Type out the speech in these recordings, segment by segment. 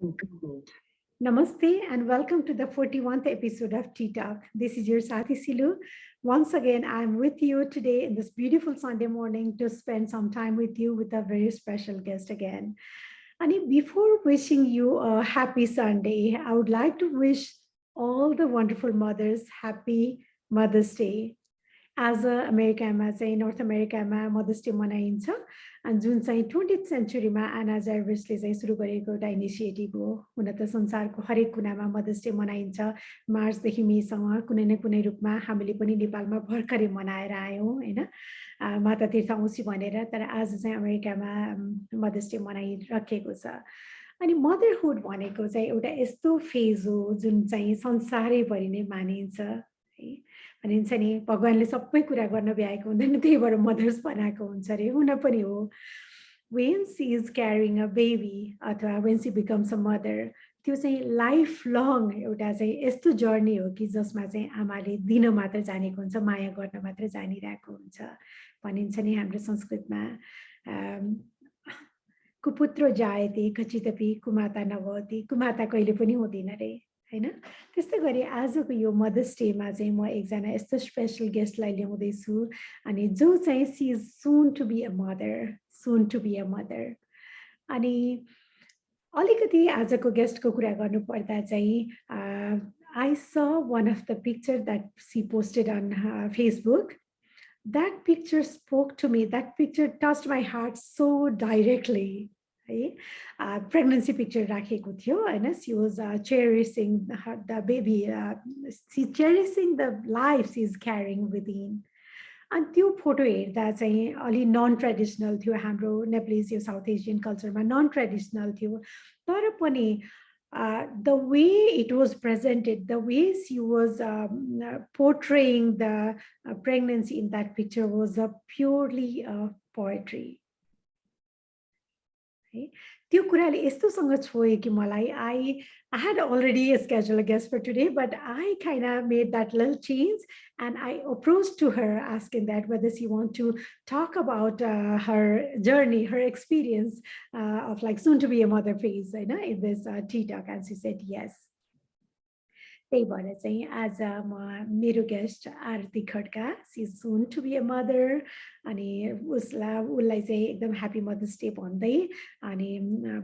Namaste and welcome to the 41st episode of TeaTalk. This is your Artie. Once again, I'm with you today in this beautiful Sunday morning to spend some time with you with a very special guest again. And before wishing you a happy Sunday, I would like to wish all the wonderful mothers happy Mother's Day. आज अमेरिकामा चाहिँ north अमेरिकामा mother's day मनाइन्छ अनि जुन चाहिँ 20th सेन्चुरीमा आना जार्भिसले चाहिँ सुरु गरेको एउटा इनिसिएटिभ हो। हुन त संसारको हरेक कुनामा मदर्स डे मनाइन्छ। मार्चदेखि मेसम्म कुनै न कुनै रूपमा हामीले पनि नेपालमा भर्खरै मनाएर आयौँ हैन, माता तीर्थ औँसी भनेर। तर आज चाहिँ अमेरिकामा मदर्स डे मनाइराखेको छ। अनि मदरहुड भनेको चाहिँ एउटा यस्तो फेज हो जुन चाहिँ संसारैभरि नै मानिन्छ है। भनिन्छ नि भगवानले सबै कुरा गर्न भ्याएको हुँदैन, त्यही भएर मदर्स बनाएको हुन्छ अरे। हुन पनि हो। when she is carrying a baby अथवा when she becomes a mother, त्यो चाहिँ लाइफ लङ एउटा चाहिँ यस्तो जर्नी हो कि जसमा चाहिँ आमाले दिन मात्र जानेको हुन्छ, माया गर्न मात्र जानिरहेको हुन्छ। भनिन्छ नि हाम्रो संस्कृतमा कुपुत्र जायते कचितपि कुमाता नभवति, कुमाता कहिले पनि हुँदैन रे हैन। त्यस्तै गरी आजको यो मदर्स डेमा चाहिँ म एकजना यस्तो स्पेशल गेस्टलाई ल्याउँदैछु अनि जो चाहिँ she is soon to be a mother. अनि अलिकति आजको गेस्टको कुरा गर्नुपर्दा चाहिँ I saw one of the picture that she posted on Facebook. That picture spoke to me. That picture touched my heart so directly. Pregnancy picture राखेको थियो हैन. She was cherishing the baby. She cherishing the life she is carrying within. अनि त्यो photo हेर्दा चाहिँ अलि none traditional थियो। हाम्रो Nepalese यो south Asian कल्चरमा नन ट्रेडिसनल थियो, तर पनि the way it was presented, the way she was portraying the pregnancy in that picture was purely poetry. त्यो कुराले यस्तोसँग छोयो कि मलाई I had already scheduled a guest for today, but I kind of made that little change and I approached to her asking that whether she want to talk about her journey, her experience of like soon to be a mother phase, you know, in this TeaTalk, and she said yes. त्यही भएर चाहिँ आज म मेरो guest Aarti Khadka, she is soon to be a mother. अनि उसलाई चाहिँ एकदम ह्याप्पी मदर्स डे भन्दै अनि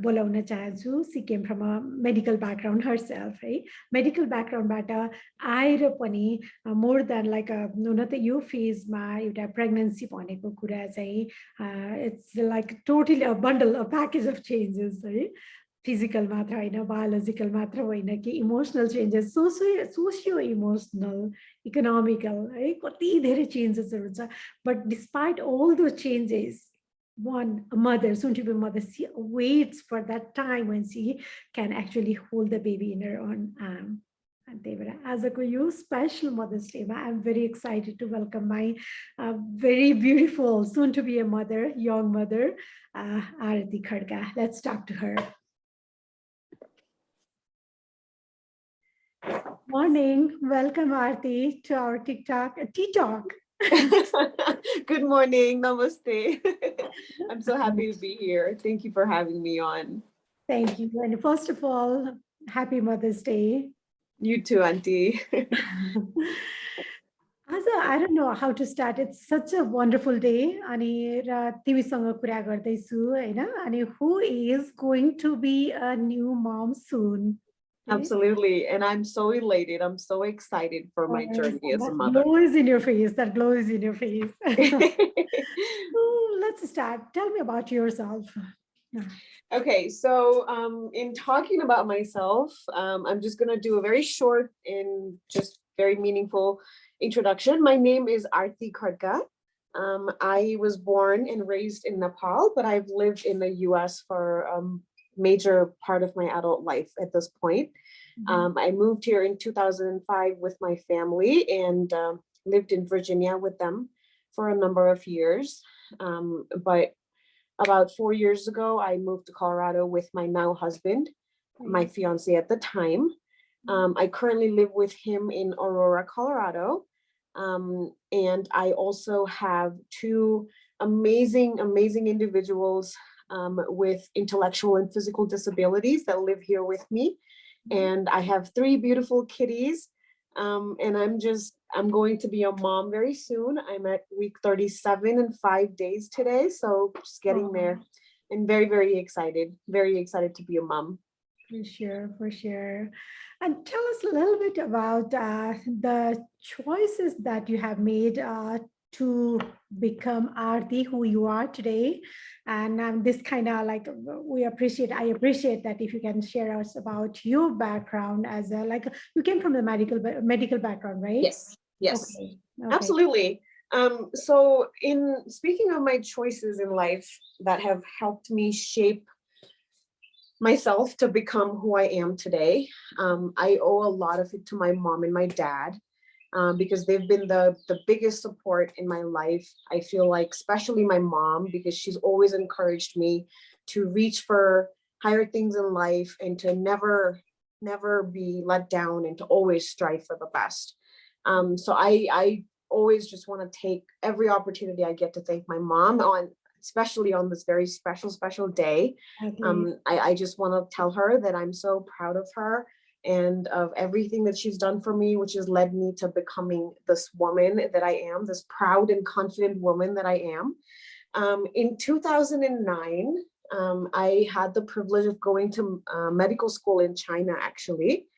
बोलाउन चाहन्छु। She came from a medical background herself है। मेडिकल ब्याकग्राउन्डबाट आएर पनि मोर देन लाइक हुन त यो फेजमा एउटा प्रेग्नेन्सी भनेको कुरा चाहिँ it's like totally a bundle a package of changes है। फिजिकल मात्र होइन, बायोलोजिकल मात्र होइन कि emotional changes, socio emotional, economical है, कति धेरै चेन्जेसहरू छ। But despite all those changes, one mother, soon to be mother, she waits for that time when she can actually hold the baby in her own arm. And they were आजको यो special Mother's Day, I'm very excited to welcome my very beautiful soon to be a mother, young mother, Artie Khadka. Let's talk to her. Morning. Welcome, Artie, to our TeaTalk. Good morning. Namaste. I'm so happy to be here. Thank you for having me on. Thank you. And first of all, happy Mother's Day. You too, Auntie. I don't know how to start. It's such a wonderful day. अनि तिमीसँग कुरा गर्दैछु हैन, अनि who is going to be a new mom soon? Absolutely. And I'm so elated. I'm so excited for my journey as a mother. That glow is in your face. That glow is in your face. Let's start. Tell me about yourself. Okay, so in talking about myself, I'm just going to do a very short and just very meaningful introduction. My name is Artie Khadka. I was born and raised in Nepal, but I've lived in the US for major part of my adult life at this point. I moved here in 2005 with my family and lived in Virginia with them for a number of years. But about 4 years ago, I moved to Colorado with my now husband, my fiance at the time. I currently live with him in Aurora, Colorado. And I also have two amazing individuals with intellectual and physical disabilities that live here with me. And I have 3 beautiful kitties. And I'm going to be a mom very soon. I'm at week 37 and 5 days today. So just getting there, and very, very excited to be a mom. For sure, for sure. And tell us a little bit about the choices that you have made to become Artie, who you are today. And this kind of like I appreciate that if you can share us about your background as a like you came from the medical background, right? Yes, Okay. absolutely. So in speaking of my choices in life that have helped me shape myself to become who I am today, I owe a lot of it to my mom and my dad, because they've been the biggest support in my life. I feel like, especially my mom, because she's always encouraged me to reach for higher things in life and to never be let down and to always strive for the best. So I always just want to take every opportunity I get to thank my mom on, especially on this very special day. I just want to tell her that I'm so proud of her and of everything that she's done for me, which has led me to becoming this woman that I am, this proud and confident woman that I am. In 2009, I had the privilege of going to medical school in China, actually.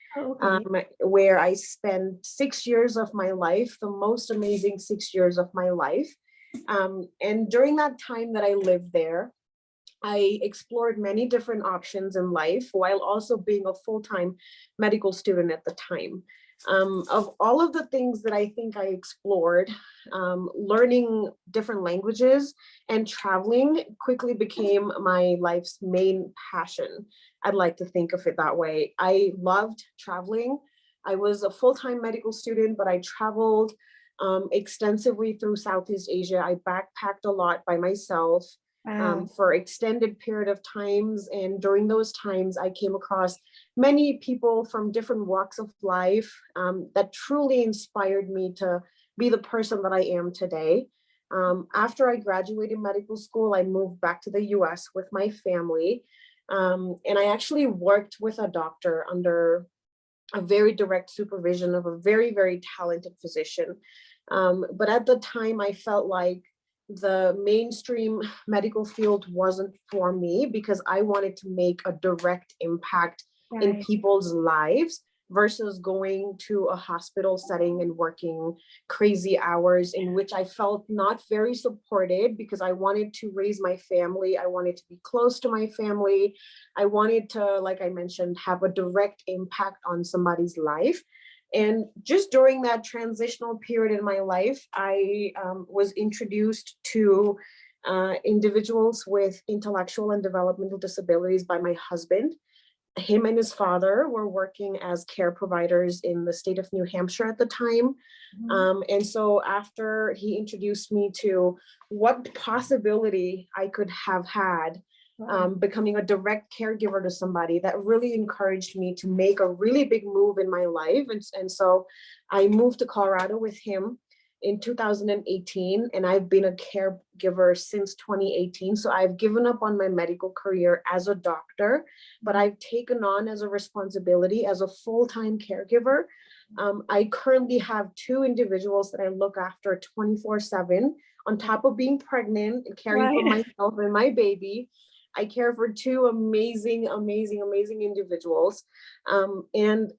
Where I spent 6 years of my life, the most amazing 6 years of my life. And during that time that I lived there, I explored many different options in life while also being a full-time medical student at the time. Of all of the things that I think I explored, learning different languages and traveling quickly became my life's main passion. I'd like to think of it that way. I loved traveling. I was a full-time medical student, but I traveled extensively through Southeast Asia. I backpacked a lot by myself. For extended period of times. And during those times, I came across many people from different walks of life that truly inspired me to be the person that I am today. After I graduated medical school, I moved back to the US with my family. And I actually worked with a doctor under a very direct supervision of a very, very talented physician. But at the time, I felt like the mainstream medical field wasn't for me because I wanted to make a direct impact in people's lives versus going to a hospital setting and working crazy hours in which I felt not very supported because I wanted to raise my family. I wanted to be close to my family. I wanted to, like I mentioned, have a direct impact on somebody's life. And just during that transitional period in my life, I was introduced to individuals with intellectual and developmental disabilities by my husband. Him and his father were working as care providers in the state of New Hampshire at the time. And so after he introduced me to what possibility I could have had becoming a direct caregiver to somebody, that really encouraged me to make a really big move in my life. And so I moved to Colorado with him in 2018, and I've been a caregiver since 2018. So I've given up on my medical career as a doctor, but I've taken on as a responsibility as a full-time caregiver. I currently have 2 individuals that I look after 24/7 on top of being pregnant and caring for myself and my baby. I care for 2 amazing individuals. And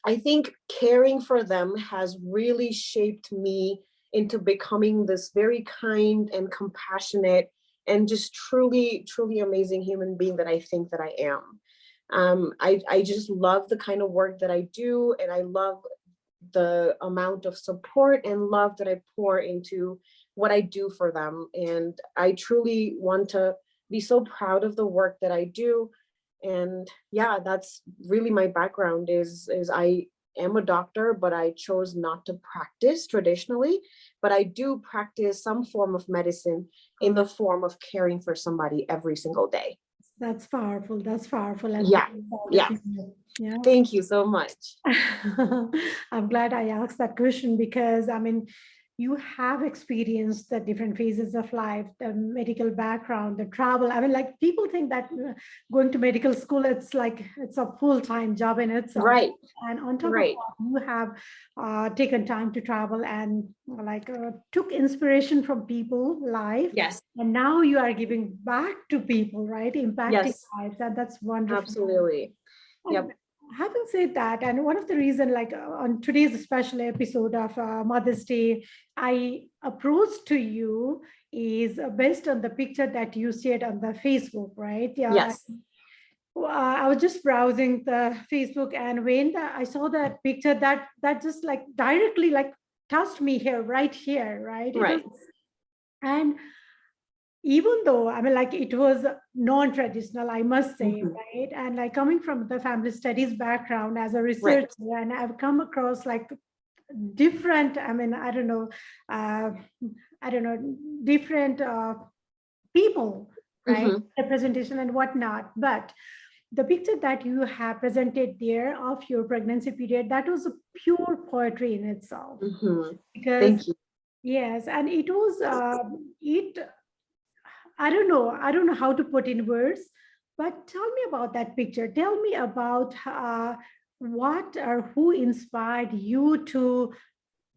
I think caring for them has really shaped me into becoming this very kind and compassionate and just truly amazing human being that I think that I am. I just love the kind of work that I do, and I love the amount of support and love that I pour into what I do for them. And I truly want to be so proud of the work that I do. And yeah, that's really my background is I am a doctor, but I chose not to practice traditionally, but I do practice some form of medicine in the form of caring for somebody every single day. That's powerful. That's powerful. And Yeah. Yeah. Thank you so much. I'm glad I asked that question because I mean, you have experienced the different phases of life, the medical background, the travel. I mean, like people think that going to medical school, it's a full-time job in itself. Right. And on top of Right. that, you have taken time to travel and took inspiration from people life. Yes. And now you are giving back to people, right? Impacting Yes. lives. And that's wonderful. Absolutely. And Yep. having said that, and one of the reason, on today's special episode of Mother's Day, I approached to you is based on the picture that you shared on the Facebook, right? Yeah. Yes. I was just browsing the Facebook, and when I saw that picture, that just like directly like touched me here, right here, right? It was, Right. and even though I mean like it was non-traditional, I must say, Mhm. right? And like coming from the family studies background as a Right. researcher, and I've come across like different, I mean, uh, I don't know, different people, right? Hmm. Representation and whatnot. But the picture that you have presented there of your pregnancy period, that was a pure poetry in itself. Hmm. Because Thank you. yes, and it was it I don't know how to put in words, but tell me about that picture. Tell me about what or who inspired you to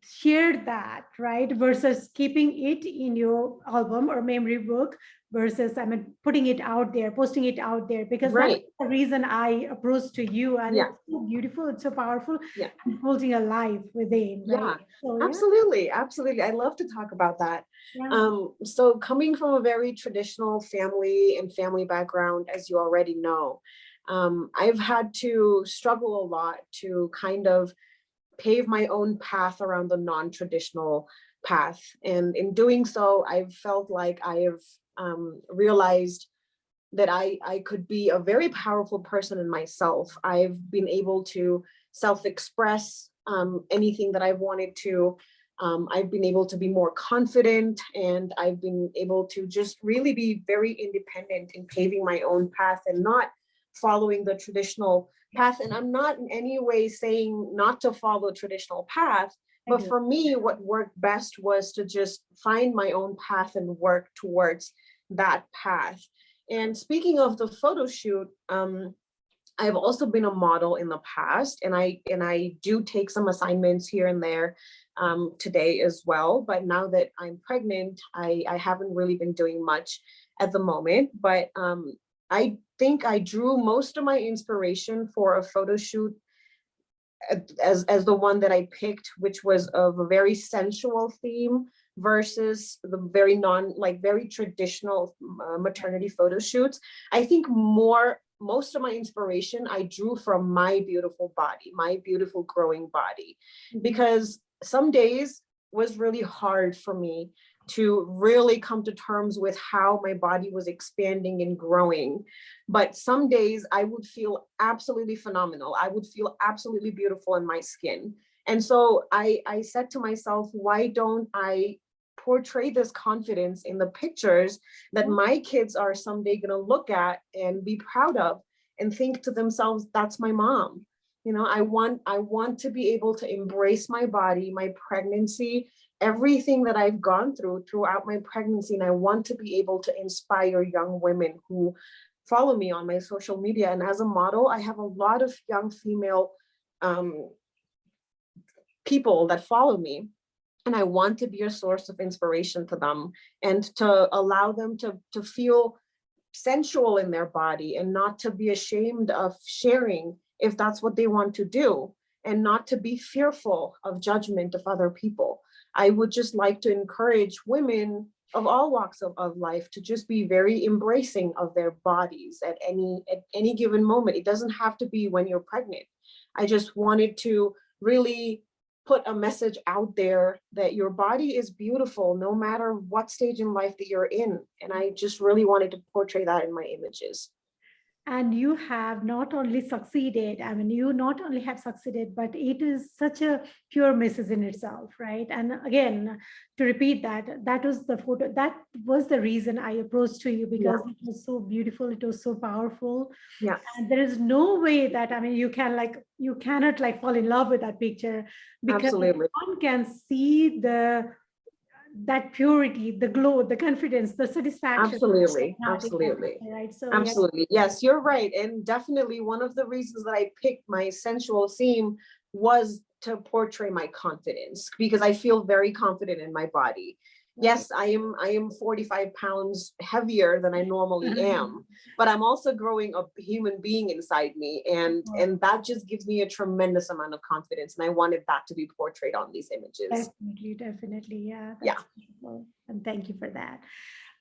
share that, right? Versus keeping it in your album or memory book, versus, I mean, putting it out there, posting it out there, because that's Right. the reason I approached to you. And Yeah. it's so beautiful, it's so powerful, Yeah. and holding a life within, right? Yeah. So, yeah, Absolutely. Absolutely. I love to talk about that. yeah. So coming from a very traditional family and family background, as you already know, I've had to struggle a lot to kind of pave my own path around the non-traditional path. And in doing so, I've felt like I have realized that I could be a very powerful person in myself. I've been able to self-express anything that I've wanted to. I've been able to be more confident, and I've been able to just really be very independent in paving my own path and not following the traditional path. And I'm not in any way saying not to follow a traditional path, I but do. for me, what worked best was to just find my own path and work towards that path. And speaking of the photo shoot, I've also been a model in the past, and I do take some assignments here and there today as well. But now that I'm pregnant, I haven't really been doing much at the moment. But I think I drew most of my inspiration for a photo shoot as the one that I picked, which was of a very sensual theme versus the very very traditional maternity photo shoots. I think most of my inspiration I drew from my beautiful body, my beautiful growing body, Mhm. because some days was really hard for me to really come to terms with how my body was expanding and growing. But some days I would feel absolutely phenomenal. I would feel absolutely beautiful in my skin. And so I said to myself, why don't I portray this confidence in the pictures that my kids are someday going to look at and be proud of and think to themselves, that's my mom. I want to be able to embrace my body, my pregnancy, everything that I've gone through throughout my pregnancy. And I want to be able to inspire young women who follow me on my social media. And as a model, I have a lot of young female um, people that follow me. And I want to be a source of inspiration to them and to allow them to feel sensual in their body and not to be ashamed of sharing if that's what they want to do, and not to be fearful of judgment of other people. I would just like to encourage women of all walks of life to just be very embracing of their bodies at any given moment. It doesn't have to be when you're pregnant. I just wanted to really put a message out there that your body is beautiful no matter what stage in life that you're in. And I just really wanted to portray that in my images. And you have not only succeeded, I mean, you not only have succeeded, but it is such a pure message in itself, right? And again, to repeat that, that was the photo, that was the reason I approached to you, Yeah. because it was so beautiful, it was so powerful. Yeah. And there is no way that, I mean, you cannot like fall in love with that picture, because Absolutely. one can see the that purity, the glow, the confidence, the satisfaction. Absolutely. Not in that Absolutely. way, right? So yeah. Absolutely. Yes, you're right. And definitely one of the reasons that I picked my sensual theme was to portray my confidence, because I feel very confident in my body. Right. Yes, I am 45 pounds heavier than I normally am, but I'm also growing a human being inside me. And that just gives me a tremendous amount of confidence. And I wanted that to be portrayed on these images. Definitely, definitely. Yeah, Yeah. that's beautiful. And thank you for that.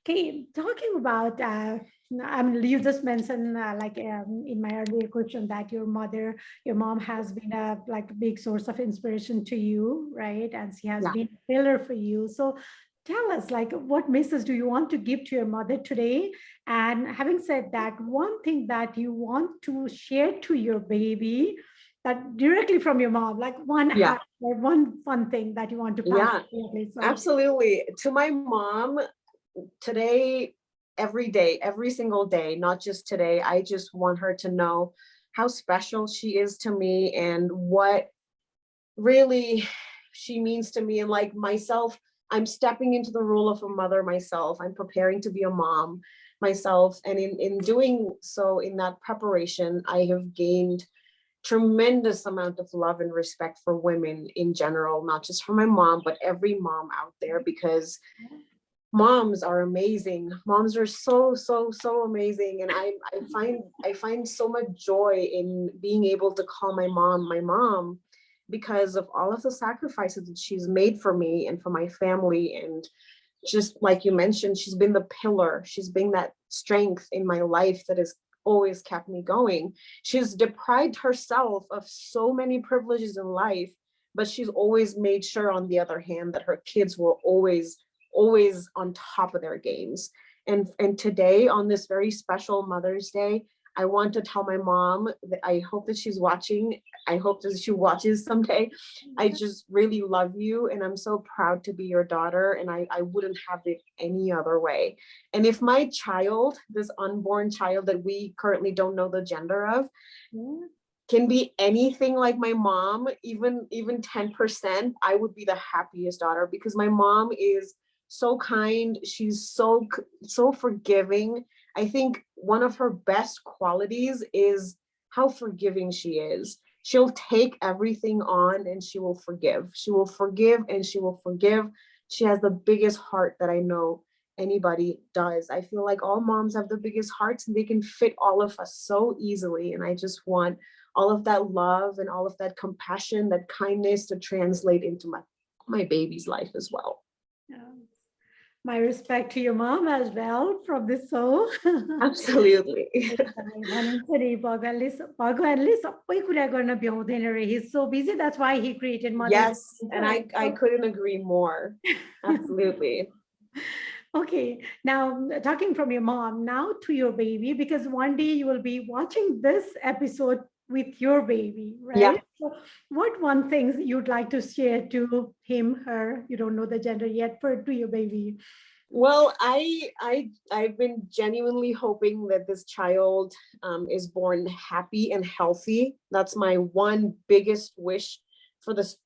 Okay, talking about, I mean, you just mentioned in my earlier question that your mom has been a like a big source of inspiration to you, right? And she has Yeah. been a pillar for you. So tell us, like, what message do you want to give to your mother today? And having said that, one thing that you want to share to your baby that directly from your mom, like one Yeah. hack or one fun thing that you want to pass Yeah. directly. So Absolutely. To my mom, today, every day, every single day, not just today, I just want her to know how special she is to me and what really she means to me. And like myself, I'm stepping into the role of a mother myself. I'm preparing to be a mom myself. And in doing so, in that preparation, I have gained tremendous amount of love and respect for women in general, not just for my mom, but every mom out there, because moms are amazing. Moms are so amazing. And I find so much joy in being able to call my mom, because of all of the sacrifices that she's made for me and for my family. And just like you mentioned, she's been the pillar. She's been that strength in my life that has always kept me going. She's deprived herself of so many privileges in life, but she's always made sure, on the other hand, that her kids were always on top of their games. And today, on this very special Mother's Day, I want to tell my mom that I hope that she's watching. I hope that she watches someday. I just really love you, and I'm so proud to be your daughter, and I wouldn't have it any other way. And if my child, this unborn child that we currently don't know the gender of, yeah. can be anything like my mom, even 10%, I would be the happiest daughter, because my mom is so kind. She's so forgiving. I think one of her best qualities is how forgiving she is. She'll take everything on and she will forgive. She will forgive and she will forgive. She has the biggest heart that I know anybody does. I feel like all moms have the biggest hearts and they can fit all of us so easily. And I just want all of that love and all of that compassion, that kindness to translate into my baby's life as well. Yeah. My respect to your mom as well from this soul. Absolutely. भनिन्छ नि भगवानले सबै कुरा गर्न भ्याउँदैन रे. He's so busy. That's why he created Mother's Yes, Day, and right? I couldn't agree more. Absolutely. Okay, now talking from your mom now to your baby, because one day you will be watching this episode with your baby, Yeah. right? So what one thing you'd like to share to him, her, you don't know the gender yet, for to your baby? Well, I've been genuinely hoping that this child is born happy and healthy. That's my one biggest wish for this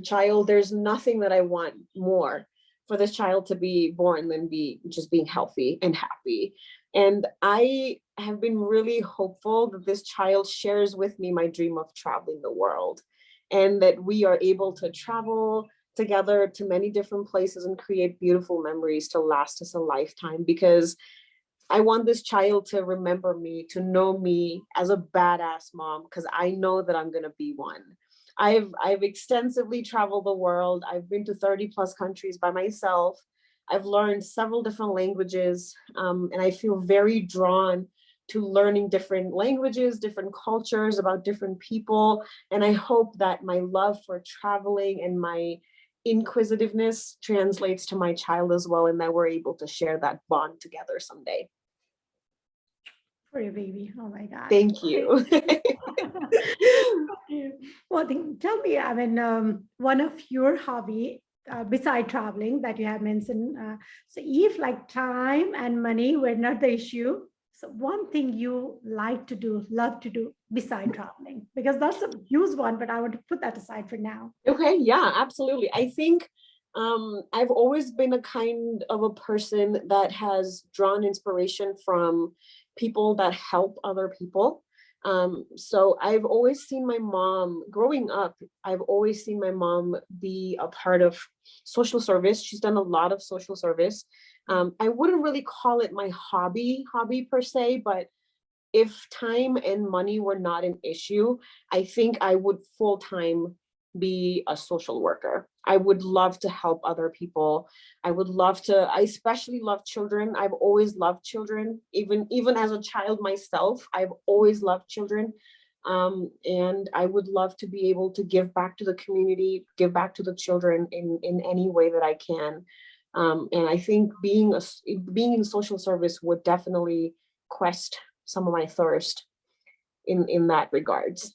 child. There's nothing that I want more for this child to be born than being healthy and happy. And I have been really hopeful that this child shares with me my dream of traveling the world, and that we are able to travel together to many different places and create beautiful memories to last us a lifetime. Because I want this child to remember me, to know me as a badass mom, because I know that I'm going to be one. I've extensively traveled the world. I've been to 30 plus countries by myself. I've learned several different languages, and I feel very drawn to learning different languages, different cultures, about different people. And I hope that my love for traveling and my inquisitiveness translates to my child as well, and that we're able to share that bond together someday. For your baby. Oh my God. Thank you. Okay. Well, tell me, I mean, one of your hobby beside traveling that you have mentioned. So if like time and money were not the issue, so one thing you like to do, love to do beside traveling, because that's a huge one, but I want to put that aside for now. Okay, yeah, absolutely. I think I've always been a kind of a person that has drawn inspiration from people that help other people. So I've always seen my mom growing up. I've always seen my mom be a part of social service. She's done a lot of social service. I wouldn't really call it my hobby per se, but if time and money were not an issue, I think I would full time be a social worker. I would love to help other people. I would love to, I especially love children. I've always loved children, even as a child myself, I've always loved children. And I would love to be able to give back to the community, give back to the children in any way that I can. And I think being in social service would definitely quest some of my thirst in that regards.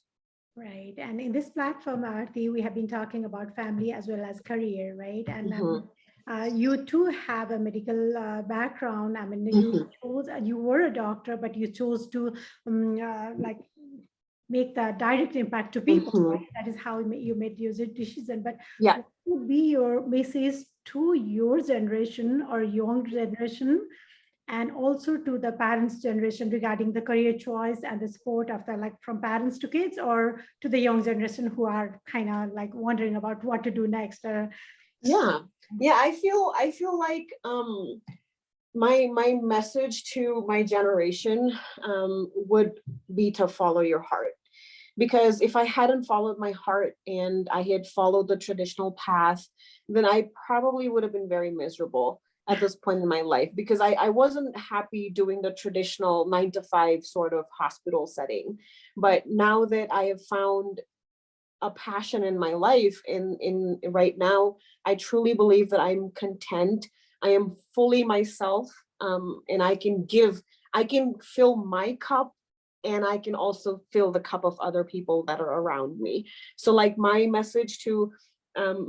Right. And in this platform, Arti, we have been talking about family as well as career, right? And Mhm, you too have a medical background. I mean, you mhm, chose, you were a doctor, but you chose to like make the direct impact to people, mhm. right? That is how you made your decision. But Yeah, what would be your message to your generation or young generation, and also to the parents generation regarding the career choice and the support of the, like, from parents to kids, or to the young generation who are kind of like wondering about what to do next? yeah, yeah. I feel like my message to my generation would be to follow your heart. Because if I hadn't followed my heart and I had followed the traditional path, then I probably would have been very miserable at this point in my life, because I wasn't happy doing the traditional 9 to 5 sort of hospital setting. But now that I have found a passion in my life, in right now, I truly believe that I'm content. I am fully myself, and I can fill my cup, and I can also fill the cup of other people that are around me. So like my message to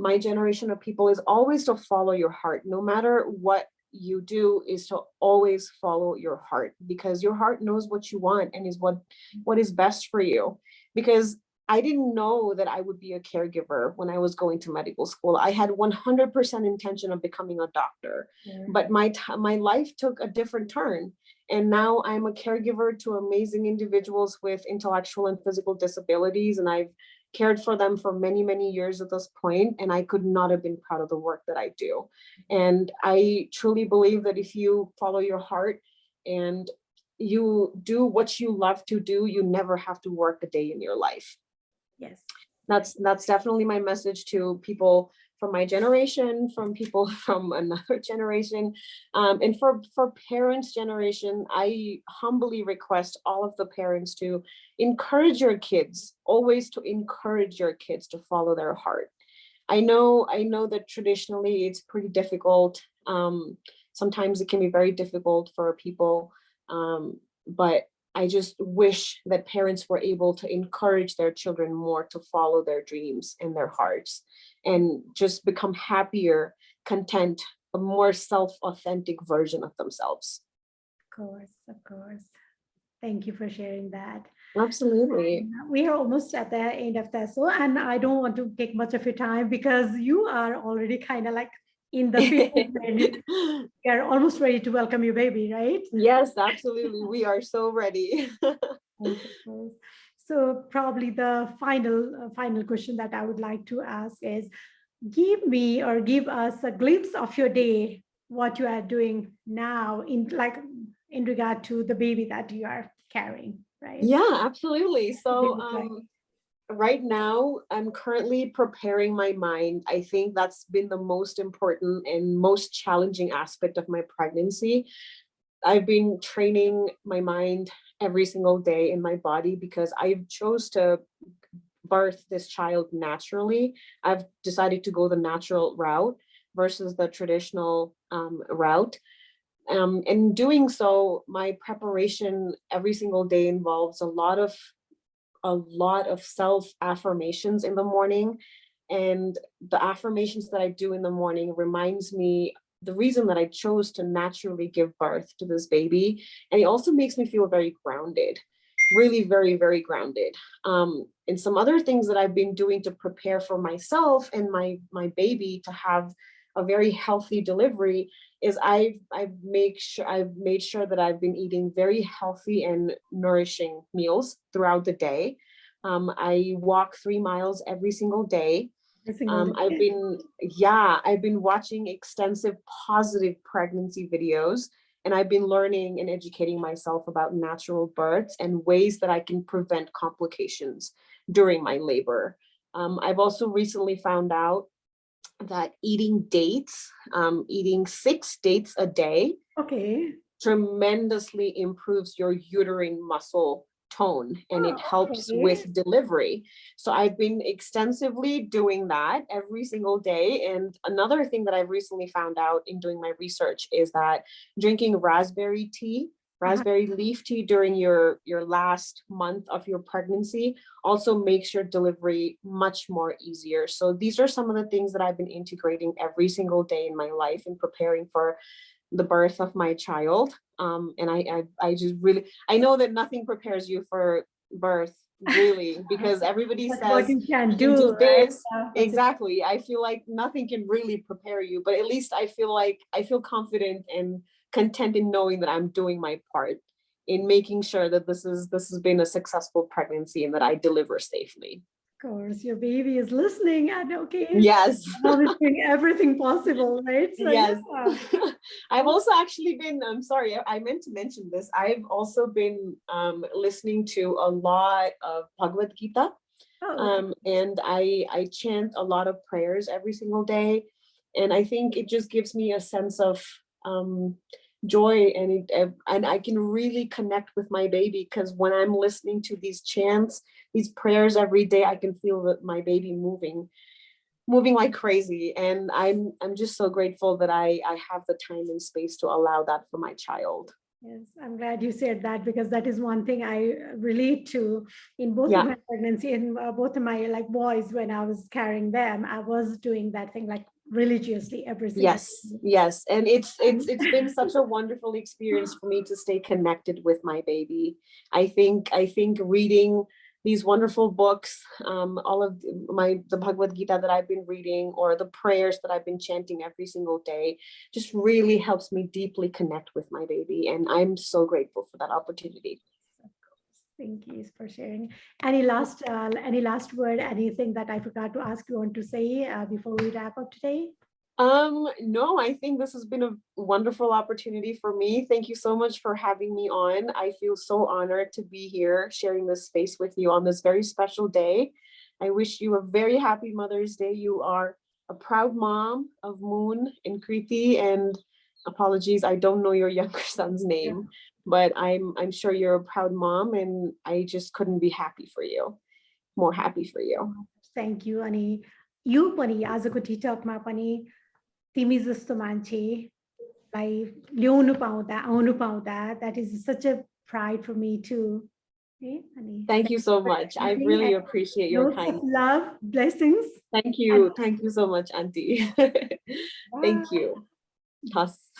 my generation of people is always to follow your heart. No matter what you do, is to always follow your heart, because your heart knows what you want and is what is best for you. Because I didn't know that I would be a caregiver when I was going to medical school. I had 100% intention of becoming a doctor, Yeah. but my life took a different turn. And now I'm a caregiver to amazing individuals with intellectual and physical disabilities. And I've cared for them for many, many years at this point, and I could not have been proud of the work that I do. And I truly believe that if you follow your heart and you do what you love to do, you never have to work a day in your life. Yes. That's definitely my message to people from my generation, from people from another generation, and for parents generation. I humbly request all of the parents to encourage your kids, always to encourage your kids to follow their heart. I know that traditionally it's pretty difficult. Sometimes it can be very difficult for people, but I just wish that parents were able to encourage their children more to follow their dreams and their hearts, and just become happier, content, a more self-authentic version of themselves. Of course, of course. Thank you for sharing that. Absolutely. We are almost at the end of the show, and I don't want to take much of your time because you are already kind of like in the field where you are almost ready to welcome your baby, right? Yes, absolutely. We are so ready. I suppose. So probably the final question that I would like to ask is, give me or give us a glimpse of your day, what you are doing now in, like, in regard to the baby that you are carrying, right? Yeah, absolutely. They So look like. right now, I'm currently preparing my mind. I think that's been the most important and most challenging aspect of my pregnancy. I've been training my mind every single day in my body, because I chose to birth this child naturally. I've decided to go the natural route versus the traditional route. In doing so, my preparation every single day involves a lot of self affirmations in the morning. And the affirmations that I do in the morning reminds me the reason that I chose to naturally give birth to this baby. And it also makes me feel very grounded, really very, very grounded. And some other things that I've been doing to prepare for myself and my baby to have a very healthy delivery is I've made sure that I've been eating very healthy and nourishing meals throughout the day. I walk 3 miles every single day. Every single day. I've been watching extensive positive pregnancy videos, and I've been learning and educating myself about natural births and ways that I can prevent complications during my labor. I've also recently found out that eating 6 dates a day Okay. tremendously improves your uterine muscle tone, and it Oh, helps okay. with delivery. So I've been extensively doing that every single day. And another thing that I've recently found out in doing my research is that drinking Uh-huh. raspberry leaf tea during your last month of your pregnancy also makes your delivery much more easier. So these are some of the things that I've been integrating every single day in my life and preparing for the birth of my child. And I just really, I know that nothing prepares you for birth, really, because everybody That's what says you can you can do, do right? this. That's it. Exactly. I feel like nothing can really prepare you, but at least I feel like I feel confident and content in knowing that I'm doing my part in making sure that this has been a successful pregnancy and that I deliver safely. Of course, your baby is listening, and okay, Yes. mom is doing everything possible, right? So Yes. yeah. I've also actually been, I'm sorry, I meant to mention this. I've also been listening to a lot of Bhagavad Gita. Oh, okay. And I chant a lot of prayers every single day. And I think it just gives me a sense of joy, and I can really connect with my baby, because when I'm listening to these chants, these prayers every day, I can feel that my baby moving like crazy. And I'm just so grateful that I have the time and space to allow that for my child. Yes, I'm glad you said that, because that is one thing I relate to in both of Yeah. my pregnancy and both of my like boys. When I was carrying them, I was doing that thing like religiously every single Yes, day. yes. And And it's been such a wonderful experience for me to stay connected with my baby. I think reading these wonderful books, all of the Bhagavad Gita that I've been reading, or the prayers that I've been chanting every single day, just really helps me deeply connect with my baby. And I'm so grateful for that opportunity. of course, thank you for sharing. Any last word? Anything that I forgot to ask you want to say before we wrap up today? No, I think this has been a wonderful opportunity for me. Thank you so much for having me on. I feel so honored to be here sharing this space with you on this very special day. I wish you a very happy Mother's Day. You are a proud mom of Moon and Kriti, and apologies, I don't know your younger son's Yeah. name, but I'm sure you're a proud mom, and I just couldn't be happy for you. More happy for you. Thank you, अनि यो पनि आजको टिकटकमा पनि तिमी जस्तो मान्छेलाई ल्याउनु पाउँदा आउनु पाउँदा that is such a pride for me too. है अनि Thank thank you you so for much. I everything really and appreciate your loads of kindness. love, blessings, Thank and you. Thank you so much, Auntie. bye. Thank you. Toss.